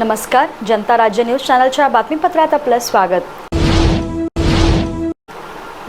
नमस्कार, जनता राज्य न्यूज चॅनलच्या बातमीपत्रात आपलं स्वागत।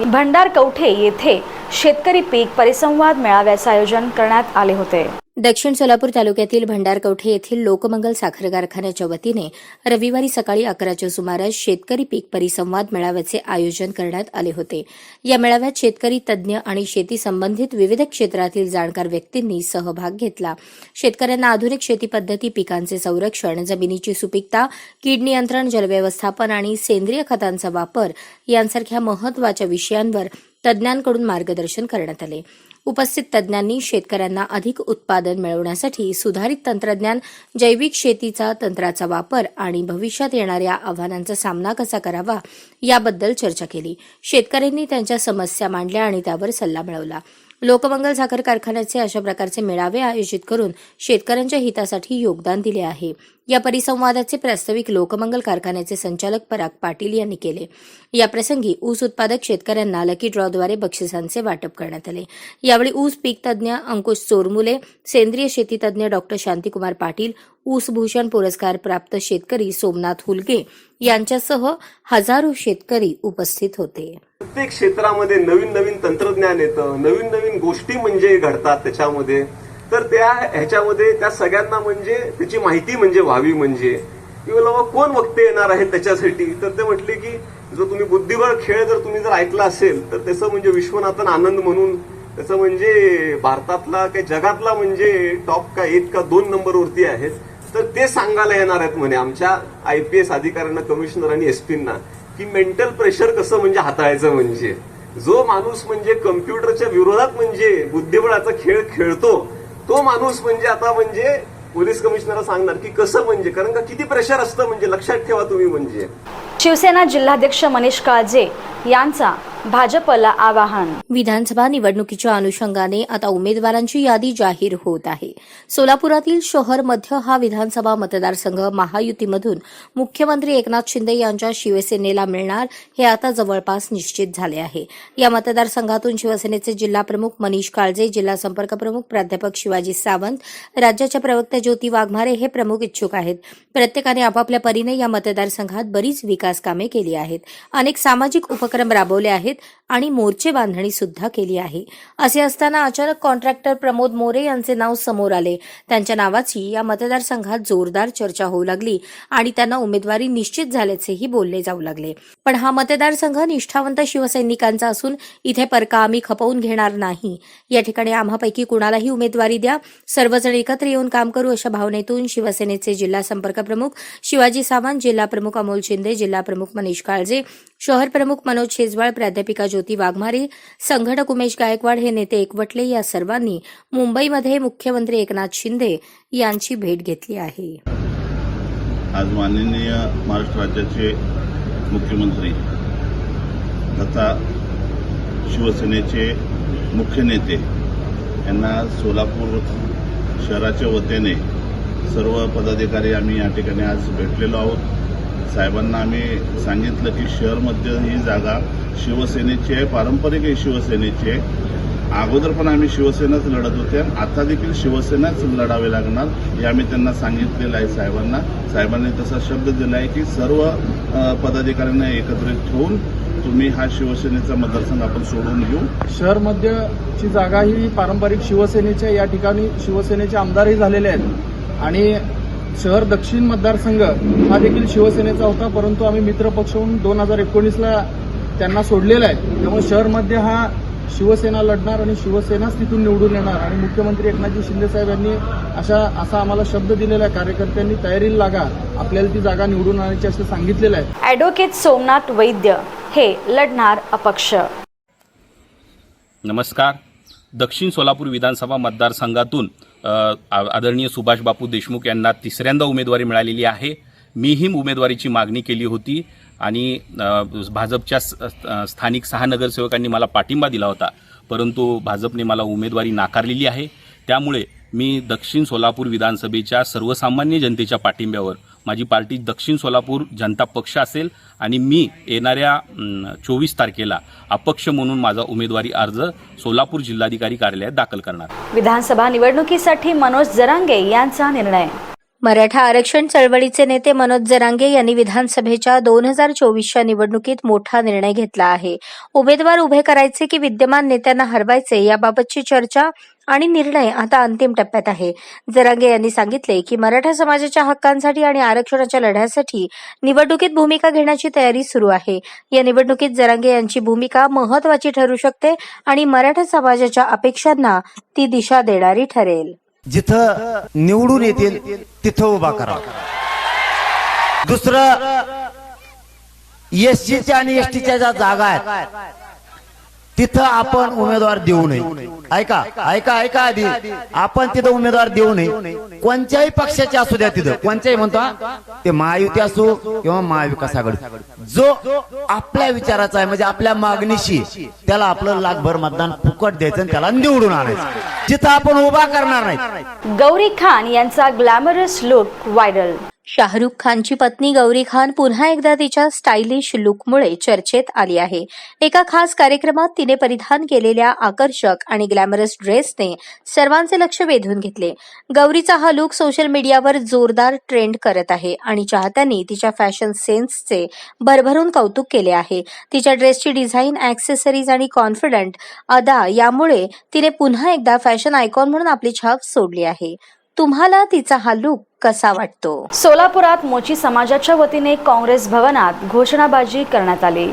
भंडारकवठे येथे शेतकरी पीक परिसंवाद मेळाव्याचे आयोजन करण्यात आले होते। दक्षिण सोलापूर तालुक्यातील भंडारकवठे येथील लोकमंगल साखर कारखान्याच्या वतीने रविवारी सकाळी 11च्या सुमारास शेतकरी पीक परिसंवाद मेळाव्याचे आयोजन करण्यात आले होते। या मेळाव्यात शेतकरी, तज्ज्ञ आणि शेती संबंधित विविध क्षेत्रातील जाणकार व्यक्तींनी सहभाग घेतला। शेतकऱ्यांना आधुनिक शेती पद्धती, पिकांचे संरक्षण, जमिनीची सुपीकता, कीड नियंत्रण, जलव्यवस्थापन आणि सेंद्रिय खतांचा वापर यांसारख्या महत्त्वाच्या विषयांवर तज्ज्ञांकडून मार्गदर्शन करण्यात आले। उपस्थित तज्ज्ञांनी शेतकऱ्यांना अधिक उत्पादन मिळवण्यासाठी सुधारित तंत्रज्ञान, जैविक शेतीचा तंत्राचा वापर आणि भविष्यात येणाऱ्या आव्हानांचा सामना कसा करावा याबद्दल चर्चा केली। शेतकऱ्यांनी त्यांच्या समस्या मांडल्या आणि त्यावर सल्ला मिळवला। लोकमंगल साखर कारखान्याचे अशा प्रकारचे मेळावे आयोजित करून शेतकऱ्यांच्या हितासाठी योगदान दिले आहे। या परिसंवादाचे प्रास्ताविक लोकमंगल कारखान्याचे संचालक पराग पाटील यांनी केले। याप्रसंगी ऊस उत्पादक शेतकऱ्यांना लकी ड्रॉद्वारे बक्षिसांचे वाटप करण्यात आले। यावेळी ऊस पीक तज्ज्ञ अंकुश चोरमुले, सेंद्रिय शेती तज्ज्ञ डॉक्टर शांतिकुमार पाटील, ऊस भूषण पुरस्कार प्राप्त शेतकरी सोमनाथ हुलगे यांच्यासह हजारो शेतकरी उपस्थित होते। प्रत्येक क्षेत्रामध्ये नवीन नवीन तंत्रज्ञान येतं, नवीन नवीन गोष्टी म्हणजे घडतात त्याच्यामध्ये। तर ह्याच्यामध्ये त्या सगळ्यांना म्हणजे त्याची माहिती म्हणजे व्हावी, म्हणजे किंवा कोण वक्ते येणार आहेत त्याच्यासाठी। तर ते म्हटले की जो तुम्ही बुद्धिबळ खेळ जर तुम्ही जर ऐकला असेल तर त्याचं म्हणजे विश्वनाथन आनंद म्हणून त्याचं म्हणजे भारतातला काही जगातला म्हणजे टॉप का 1 का 2 नंबरवरती आहेत। तर ते सांगायला येणार आहेत म्हणे आमच्या IPS अधिकाऱ्यांना, कमिशनर आणि SP-ना की मेंटल प्रेशर कसं म्हणजे हाताळायचं। म्हणजे जो माणूस म्हणजे कम्प्युटरच्या विरोधात म्हणजे बुद्धिबळाचा खेळ खेळतो तो माणूस म्हणजे आता म्हणजे पोलीस कमिशनरला सांगणार की कसं म्हणजे, कारण का किती प्रेशर असतं म्हणजे लक्षात ठेवा तुम्ही। म्हणजे शिवसेना जिल्हाध्यक्ष मनीष काळजे यांचा भाजपला आवाहन। विधानसभा निवडणुकीच्या अनुषंगाने आता उमेदवारांची यादी जाहीर होत आहे। सोलापुरातील शहर मध्य हा विधानसभा मतदारसंघ महायुतीमधून मुख्यमंत्री एकनाथ शिंदे यांच्या शिवसेनेला मिळणार हे आता जवळपास निश्चित झाले आहे। या मतदारसंघातून शिवसेनेचे जिल्हा प्रमुख मनीष काळजे, जिल्हा संपर्क प्रमुख प्राध्यापक शिवाजी सावंत, राज्याच्या प्रवक्त्या ज्योती वाघमारे हे प्रमुख इच्छुक आहेत। प्रत्येकाने आपापल्या परीने या मतदारसंघात बरीच विकास कामे केली आहेत, अनेक सामाजिक उपक्रम राबवले आहेत आणि मोर्चे बांधणी सुद्धा केली आहे। असे असताना अचानक कॉन्ट्रॅक्टर प्रमोद मोरे यांचे नाव समोर आले। त्यांच्या नावाची या मतदारसंघात जोरदार चर्चा होऊ लागली आणि त्यांना उमेदवारी निश्चित झाल्याचेही बोलले जाऊ लागले। पण हा मतदारसंघ निष्ठावंत शिवसैनिकांचा असून इथे परका आम्ही खपवून घेणार नाही। या ठिकाणी आम्हापैकी कुणालाही उमेदवारी द्या, सर्वजण एकत्र येऊन काम करू अशा भावनेतून शिवसेनेचे जिल्हा संपर्क प्रमुख शिवाजी सावंत, जिल्हा प्रमुख अमोल शिंदे, जिल्हा प्रमुख मनीष काळजे, शहर प्रमुख मनोज शेजवाळ, प्राध्यापिका ज्योती वाघमारे, संघटक उमेश गायकवाड हे नेते एकवटले। या सर्वांनी मुंबईमध्ये मुख्यमंत्री एकनाथ शिंदे यांची भेट घेतली आहे। आज माननीय महाराष्ट्र राज्याचे मुख्यमंत्री तथा शिवसेनेचे मुख्य नेते यांना सोलापूर शहराच्या वतीने सर्व पदाधिकारी आम्ही या ठिकाणी आज भेटलेलो आहोत। साहेबांना आम्ही सांगितलं की शहरमध्ये ही जागा शिवसेनेची आहे, पारंपरिक आहे शिवसेनेची आहे। अगोदर पण आम्ही शिवसेनाच लढत होते, आता देखील शिवसेनाच लढावे लागणार हे आम्ही त्यांना सांगितलेलं आहे साहेबांना। साहेबांनी तसा शब्द दिला आहे की सर्व पदाधिकाऱ्यांना एकत्रित ठेवून तुम्ही हा शिवसेनेचा मतदारसंघ आपण सोडून घेऊ। शहर मध्यची जागा ही पारंपरिक शिवसेनेच्या, या ठिकाणी शिवसेनेचे आमदारही झालेले आहेत आणि शहर दक्षिण मतदारसंघ हा देखील शिवसेनेचा होता, परंतु आम्ही मित्र पक्ष म्हणून 2019ला त्यांना सोडलेला आहे। त्यामुळे शहर मध्ये हा शिवसेना लढणार आणि शिवसेनाच तिथून निवडून येणार आणि मुख्यमंत्री एकनाथजी शिंदे साहेब यांनी असा आम्हाला शब्द दिलेला आहे, कार्यकर्त्यांनी तयारीला लागा, आपल्याला ती जागा निवडून आणायची असं सांगितलेलं आहे। ॲडव्होकेट सोमनाथ वैद्य हे लढणार अपक्ष। नमस्कार। दक्षिण सोलापूर विधानसभा मतदारसंघातून आदरणीय सुभाष बापू देशमुख यांना तिसऱ्यांदा उमेदवारी मिळालेली आहे। मीही उमेदवारीची मागणी केली होती आणि भाजपच्या स्थानिक 6 नगरसेवकांनी मला पाठिंबा दिला होता, परंतु भाजपने मला उमेदवारी नाकारलेली आहे। त्यामुळे मी दक्षिण सोलापूर विधानसभेच्या सर्वसामान्य जनतेच्या पाठिंब्यावर माझी पार्टी दक्षिण सोलापूर जनता पक्ष असेल आणि मी येणाऱ्या 24 तारखेला अपक्ष म्हणून माझा उमेदवारी अर्ज सोलापूर जिल्हाधिकारी कार्यालयात दाखल करणार। विधानसभा निवडणुकीसाठी मनोज जरांगे यांचा निर्णय। मराठा आरक्षण चळवळीचे नेते मनोज जरांगे यांनी विधानसभेच्या 2024च्या निवडणुकीत मोठा निर्णय घेतला आहे. उमेदवार उभे करायचे की विद्यमान नेत्यांना हरवायचे याबाबतची चर्चा आणि निर्णय आता अंतिम टप्प्यात आहे. जरांगे यांनी सांगितले की मराठा समाजाच्या हक्कांसाठी आणि आरक्षणाच्या लढ्यासाठी निवडणुकीत भूमिका घेण्याची तयारी सुरू आहे. या निवडणुकीत जरांगे यांची भूमिका महत्वाची ठरू शकते आणि मराठा समाजाच्या अपेक्षांना ती दिशा देणारी ठरेल. जिथं निवडून येतील तिथं उभा करा. दुसरं, एससीच्या आणि एसटीच्या ज्या जागा आहेत तिथं आपण उमेदवार देऊ नये. ऐका ऐका ऐका आधी, आपण तिथं उमेदवार देऊ नये. कोणत्याही पक्षाचे असू द्या, तिथं कोणत्याही म्हणतो, ते महायुती असो किंवा महाविकास आघाडी, जो आपल्या विचाराचा आहे म्हणजे आपल्या मागणीशी, त्याला आपलं लाखभर मतदान फुकट द्यायचं आणि त्याला निवडून आणायचं. जिथं आपण उभा करणार नाही. गौरी खान यांचा ग्लॅमरस लुक व्हायरल. शाहरुख खानची पत्नी गौरी खान पुन्हा एकदा तिच्या स्टायलिश लुकमुळे चर्चेत आली आहे. एका खास कार्यक्रमात तिने परिधान केलेल्या आकर्षक आणि ग्लॅमरस ड्रेसने सर्वांचे लक्ष वेधून घेतले. गौरीचा हा लुक सोशल मीडियावर जोरदार ट्रेंड करत आहे आणि चाहत्यांनी तिच्या फॅशन सेन्सचे भरभरून कौतुक केले आहे. तिच्या ड्रेसची डिझाईन, ॲक्सेसरीज आणि कॉन्फिडंट अदा यामुळे तिने पुन्हा एकदा फॅशन आयकॉन म्हणून आपली छाप सोडली आहे. तुम्हाला तिचा हा लुक कसा वाटतो? सोलापुरात मोची समाजाच्या वतीने काँग्रेस भवनात घोषणाबाजी करण्यात आली.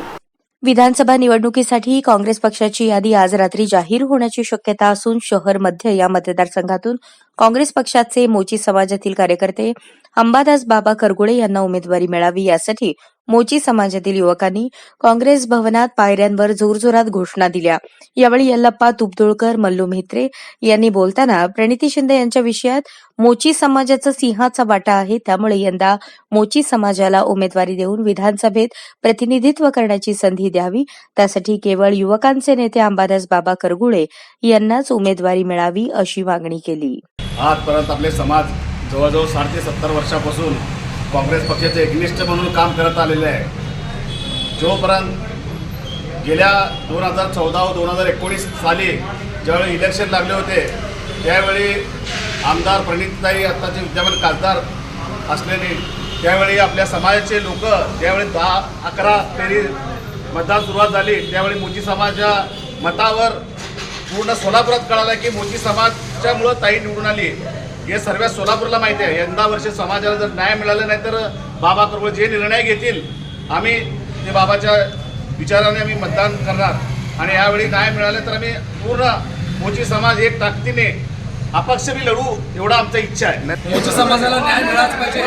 विधानसभा निवडणुकीसाठी काँग्रेस पक्षाची यादी आज रात्री जाहीर होण्याची शक्यता असून शहर मध्य या मतदारसंघातून काँग्रेस पक्षाचे मोची समाजातील कार्यकर्ते अंबादास बाबा करगुळे यांना उमेदवारी मिळावी यासाठी मोची समाजातील युवकांनी काँग्रेस भवनात पायऱ्यांवर जोरजोरात घोषणा दिल्या. यावेळी यल्लप्पा तुपदुळकर, मल्लू म्हेत्रे यांनी बोलताना प्रणिती शिंदे यांच्या विषयात मोची समाजाचा सिंहाचा वाटा आहे, त्यामुळे यंदा मोची समाजाला उमेदवारी देऊन विधानसभेत प्रतिनिधित्व करण्याची संधी द्यावी. त्यासाठी केवळ युवकांचे नेते अंबादास बाबा करगुळे यांनाच उमेदवारी मिळावी अशी मागणी केली. आजपर्यंत आपले समाज जवळजवळ 60 ते 70 वर्षापासून काँग्रेस पक्षाचे एकनिष्ठ म्हणून काम करत आलेले आहे. जोपर्यंत गेल्या 2014 व 2019 साली ज्यावेळी इलेक्शन लागले होते त्यावेळी आमदार प्रणितताई आत्ताचे विद्यमान खासदार असलेले, त्यावेळी आपल्या समाजाचे लोक ज्यावेळी 10-11 फेरी मतदान सुरुवात झाली त्यावेळी मोची समाजाच्या मतावर पूर्ण सोलापुरात कळालं की मोची समाजाच्यामुळं ताई निवडून आली. हे सर्व सोलापूरला माहिती आहे. यंदा वर्षी समाजाला जर न्याय मिळाला नाही तर बाबा करगुळे जे निर्णय घेतील आम्ही ते बाबाच्या विचाराने आम्ही मतदान करणार आणि यावेळी न्याय मिळाले तर आम्ही पूर्ण मोची समाज एक ताकदीने अपक्ष बी लढू एवढा आमचा इच्छा आहे. मोची समाजाला न्याय मिळालाच पाहिजे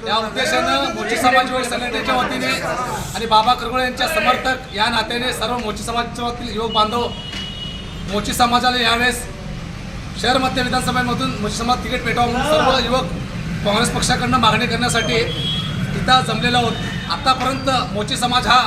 या उद्देशानं मोची समाज संघटनेच्या वतीने आणि बाबा करगुळे यांच्या समर्थक या नात्याने सर्व मोची समाजातील युवक बांधव मोची समाजाला यावेळेस शहर मध्य विधानसभेमधून मोची समाज तिकीट पेटवावं म्हणून सर्व युवक काँग्रेस पक्षाकडनं मागणी करण्यासाठी इथं जमलेला आहोत. आत्तापर्यंत मोची समाज हा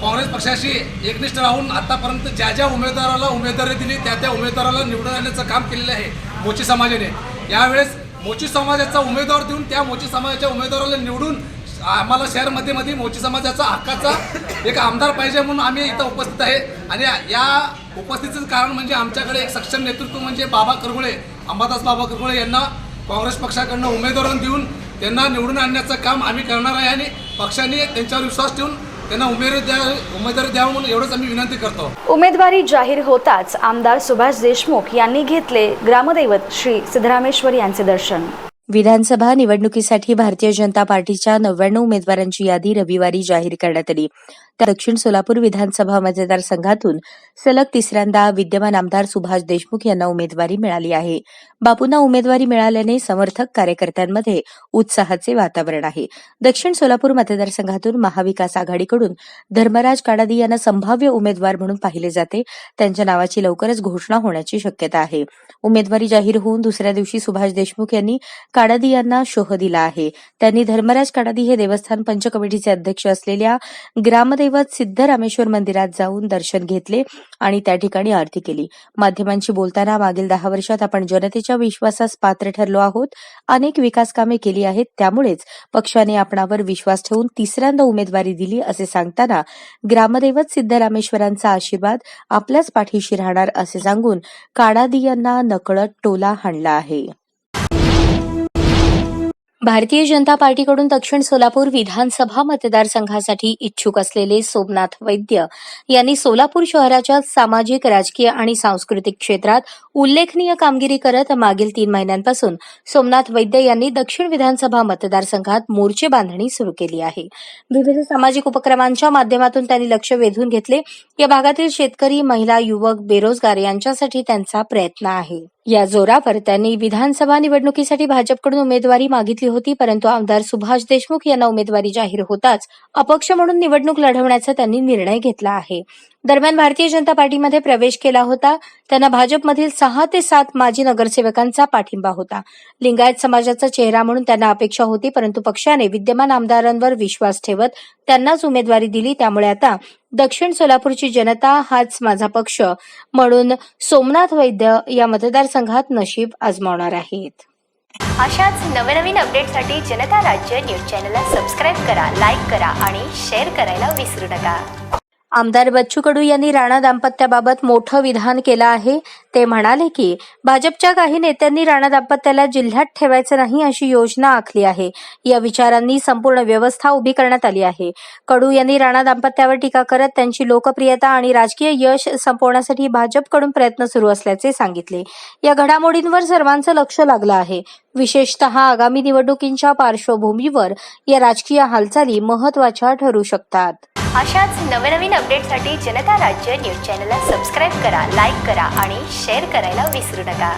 काँग्रेस पक्षाशी एकनिष्ठ राहून आतापर्यंत ज्या ज्या उमेदवाराला उमेदवारी दिली त्या उमेदवाराला निवडून आणण्याचं काम केलेलं आहे मोची समाजाने. यावेळेस मोची समाजाचा उमेदवार देऊन त्या मोची समाजाच्या उमेदवाराला निवडून आम्हाला शहरमध्ये मोची समाजाचा हक्काचा एक आमदार पाहिजे म्हणून आम्ही इथं उपस्थित आहे. आणि या उपस्थितीचं कारण म्हणजे आमच्याकडे एक सक्षम नेतृत्व म्हणजे बाबा करगुळे, अंबादास बाबा करगुळे यांना काँग्रेस पक्षाकडनं उमेदवार देऊन त्यांना निवडून आणण्याचं काम आम्ही करणार आहे आणि पक्षाने त्यांच्यावर विश्वास ठेवून त्यांना उमेदवारी द्यावं म्हणून एवढंच आम्ही विनंती करतो. उमेदवारी जाहीर होताच आमदार सुभाष देशमुख यांनी घेतले ग्रामदैवत श्री सिद्धरामेश्वर यांचे दर्शन. विधानसभा निवडणुकीसाठी भारतीय जनता पार्टीच्या 99 उमेदवारांची यादी रविवारी जाहीर करण्यात आली. तर दक्षिण सोलापूर विधानसभा मतदारसंघातून सलग तिसऱ्यांदा विद्यमान आमदार सुभाष देशमुख यांना उमेदवारी मिळाली आहे. बापूंना उमेदवारी मिळाल्याने समर्थक कार्यकर्त्यांमध्ये उत्साहाचे वातावरण आहे. दक्षिण सोलापूर मतदारसंघातून महाविकास आघाडीकडून धर्मराज काडादी यांना संभाव्य उमेदवार म्हणून पाहिले जाते. त्यांच्या नावाची लवकरच घोषणा होण्याची शक्यता आहे. उमेदवारी जाहीर होऊन दुसऱ्या दिवशी सुभाष देशमुख यांनी काडादी यांना शोध दिला आहे. त्यांनी धर्मराज काडादी हे देवस्थान पंच कमिटीचे अध्यक्ष असलेल्या ग्रामदेवत ग्रामदैवत सिद्धरामेश्वर मंदिरात जाऊन दर्शन घेतले आणि त्या ठिकाणी आरती केली. माध्यमांशी बोलताना मागील 10 वर्षात आपण जनतेच्या विश्वासास पात्र ठरलो आहोत. अनेक विकास कामे केली आहेत. त्यामुळेच पक्षाने आपणावर विश्वास ठेवून तिसऱ्यांदा उमेदवारी दिली असे सांगताना ग्रामदैवत सिद्धरामेश्वरांचा आशीर्वाद आपल्याच पाठीशी राहणार असे सांगून काडादी यांना नकळत टोला हाणला आहे. भारतीय जनता पार्टीकडून दक्षिण सोलापूर विधानसभा मतदारसंघासाठी इच्छुक असलेले सोमनाथ वैद्य यांनी सोलापूर शहराच्या सामाजिक, राजकीय आणि सांस्कृतिक क्षेत्रात उल्लेखनीय कामगिरी करत मागील 3 महिन्यांपासून सोमनाथ वैद्य यांनी दक्षिण विधानसभा मतदारसंघात मोर्चे बांधणी सुरू केली आहे. विविध सामाजिक उपक्रमांच्या माध्यमातून त्यांनी लक्ष वेधून घेतले. या भागातील शेतकरी, महिला, युवक, बेरोजगार यांच्यासाठी त्यांचा प्रयत्न आहे. या जोरावर त्यांनी विधानसभा निवडणुकीसाठी भाजपकडून उमेदवारी मागितली होती, परंतु आमदार सुभाष देशमुख यांना उमेदवारी जाहीर होताच अपक्ष म्हणून निवडणूक लढवण्याचा त्यांनी निर्णय घेतला आहे. दरम्यान भारतीय जनता पार्टीमध्ये प्रवेश केला होता. त्यांना भाजपमधील 6 ते 7 माजी नगरसेवकांचा पाठिंबा होता. लिंगायत समाजाचा चेहरा म्हणून त्यांना अपेक्षा होती, परंतु पक्षाने विद्यमान आमदारांवर विश्वास ठेवत त्यांनाच उमेदवारी दिली. त्यामुळे आता दक्षिण सोलापूरची जनता हाच माझा पक्ष म्हणून सोमनाथ वैद्य या मतदारसंघात नशीब आजमावणार आहेत. अशाच नवनवीन अपडेटसाठी जनता राज्य न्यूज चॅनलला सबस्क्राईब करा, लाईक करा आणि शेअर करायला विसरू नका. आमदार बच्चू कडू यांनी राणा दाम्पत्याबाबत मोठं विधान केलं आहे. ते म्हणाले की भाजपच्या काही नेत्यांनी राणा दाम्पत्याला जिल्ह्यात ठेवायचं नाही अशी योजना आखली आहे. या विचारांनी संपूर्ण व्यवस्था उभी करण्यात आली आहे. कडू यांनी राणा दाम्पत्यावर टीका करत त्यांची लोकप्रियता आणि राजकीय यश संपवण्यासाठी भाजपकडून प्रयत्न सुरू असल्याचे सांगितले. या घडामोडींवर सर्वांचं लक्ष लागलं आहे. विशेषतः आगामी निवडणुकींच्या पार्श्वभूमीवर या राजकीय हालचाली महत्त्वाच्या ठरू शकतात. अशाच नवनवीन अपडेटसाठी जनता राज्य न्यूज चॅनलला सबस्क्राईब करा, लाईक करा आणि शेअर करायला विसरू नका.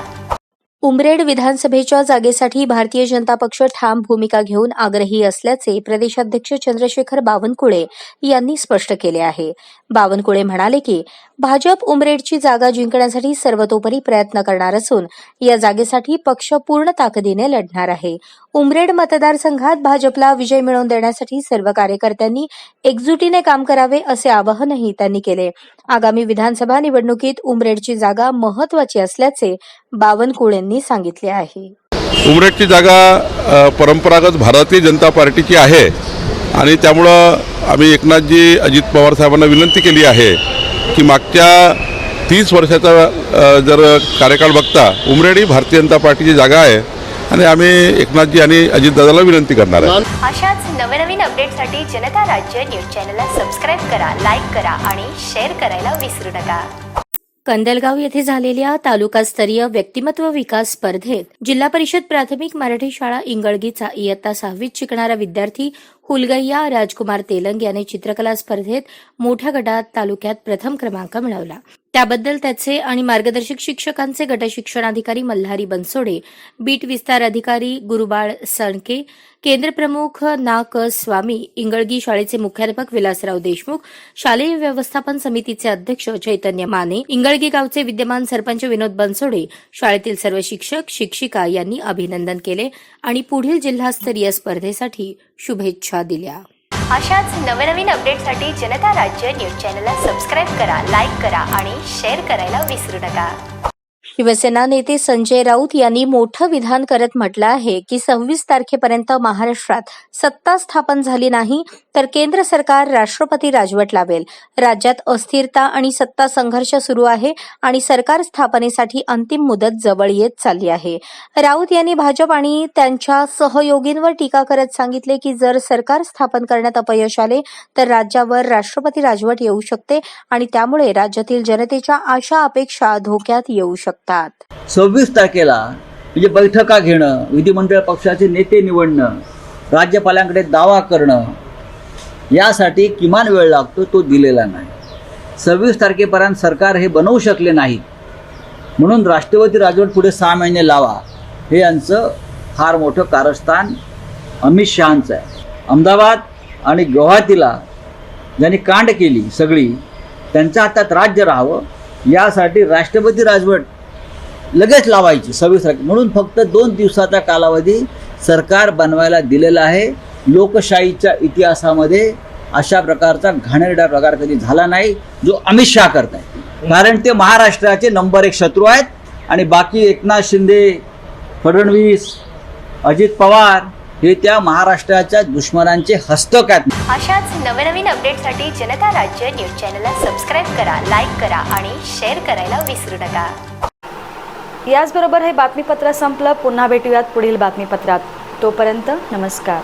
उमरेड विधानसभेच्या जागेसाठी भारतीय जनता पक्ष ठाम भूमिका घेऊन आग्रही असल्याचे प्रदेशाध्यक्ष चंद्रशेखर बावनकुळे यांनी स्पष्ट केले आहे. बावनकुळे म्हणाले की भाजप उमरेडची जागा जिंकण्यासाठी सर्वतोपरी प्रयत्न करणार असून या जागेसाठी पक्ष पूर्ण ताकदीने लढणार आहे. उमरेड मतदारसंघात भाजपला विजय मिळवून देण्यासाठी सर्व कार्यकर्त्यांनी एकजुटीने काम करावे असे आवाहनही त्यांनी केले. आगामी विधानसभा निवडणुकीत उमरेडची जागा महत्त्वाची असल्याचे बावनकुळेंनी सांगितले आहे. उमरेडची जागा परंपरागत भारतीय जनता पार्टीची आहे आणि त्यामुळं आम्ही एकनाथजी अजित पवार साहेबांना विनंती केली आहे की मागच्या 30 वर्षाचा जर कार्यकाळ बघता उमरेड ही भारतीय जनता पार्टीची जागा आहे आणि आम्ही एकनाथजी आणि अजितदादाला विनंती करणार आहे. अशाच नवनवीन अपडेटसाठी जनता राज्य न्यूज चॅनलला सबस्क्राईब करा, लाईक करा आणि शेअर करायला विसरू नका. कंदलगाव येथे झालेल्या तालुकास्तरीय व्यक्तिमत्व विकास स्पर्धेत जिल्हा परिषद प्राथमिक मराठी शाळा इंगळगीचा इयत्ता 6वीत शिकणारा विद्यार्थी हुलगय्या राजकुमार तेलंग याने चित्रकला स्पर्धेत मोठ्या गटात तालुक्यात प्रथम क्रमांक मिळवला. त्याबद्दल त्याचे आणि मार्गदर्शक शिक्षकांचे गटशिक्षणाधिकारी मल्हारी बनसोडे, बीट विस्तार अधिकारी गुरुबाळ सणके, केंद्रप्रमुख ना क स्वामी, इंगळगी शाळेचे मुख्याध्यापक विलासराव देशमुख, शालेय व्यवस्थापन समितीचे अध्यक्ष चैतन्य माने, इंगळगी गावचे विद्यमान सरपंच विनोद बनसोडे, शाळेतील सर्व शिक्षक शिक्षिका यांनी अभिनंदन केले आणि पुढील जिल्हास्तरीय स्पर्धेसाठी शुभेच्छा दिल्या. अशाच नवनवीन अपडेटसाठी जनता राज्य न्यूज चॅनलला सबस्क्राईब करा, लाईक करा आणि शेअर करायला विसरू नका. शिवसेना नेते संजय राऊत यांनी मोठं विधान करत म्हटलं आहे की 26 तारखेपर्यंत महाराष्ट्रात सत्ता स्थापन झाली नाही तर केंद्र सरकार राष्ट्रपती राजवट लावेल. राज्यात अस्थिरता आणि सत्ता संघर्ष सुरू आहे आणि सरकार स्थापनेसाठी अंतिम मुदत जवळ येत चालली आहे. राऊत यांनी भाजप आणि त्यांच्या सहयोगींवर टीका करत सांगितले की जर सरकार स्थापन करण्यात अपयश आले तर राज्यावर राष्ट्रपती राजवट येऊ शकते आणि त्यामुळे राज्यातील जनतेच्या आशा अपेक्षा धोक्यात येऊ शकतात. 26 तारखेला म्हणजे बैठका घेणं, विधिमंडळ पक्षाचे नेते निवडणं, राज्यपालांकडे दावा करणं यासाठी किमान वेळ लागतो, तो दिलेला नाही. 26 तारखेपर्यंत सरकार हे बनवू शकले नाहीत म्हणून राष्ट्रपती राजवट पुढे 6 महिने लावा हे यांचं फार मोठं कारस्थान अमित शहांचं आहे. अहमदाबाद आणि गुवाहाटीला ज्यांनी कांड केली सगळी, त्यांच्या हातात राज्य राहावं यासाठी राष्ट्रपती राजवट लगेच लावायची 26 तारखे म्हणून फक्त 2 दिवसाचा कालावधी सरकार बनवायला दिलेला आहे. लोकशाहीच्या इतिहासामध्ये अशा प्रकारचा घाणेरडा प्रकार कधी झाला नाही जो अमित शहा करत आहे. कारण ते महाराष्ट्राचे नंबर 1 शत्रू आहेत आणि बाकी एकनाथ शिंदे, फडणवीस, अजित पवार हे त्या महाराष्ट्राच्या दुश्मनांचे हस्तक आहेत. अशाच नवनवीन अपडेटसाठी जनता राज्य न्यूज चॅनलला सबस्क्राईब करा, लाईक करा आणि शेअर करायला विसरू नका. याचबरोबर हे बातमीपत्र संपलं. पुन्हा भेटूयात पुढील बातमीपत्रात. तोपर्यंत नमस्कार.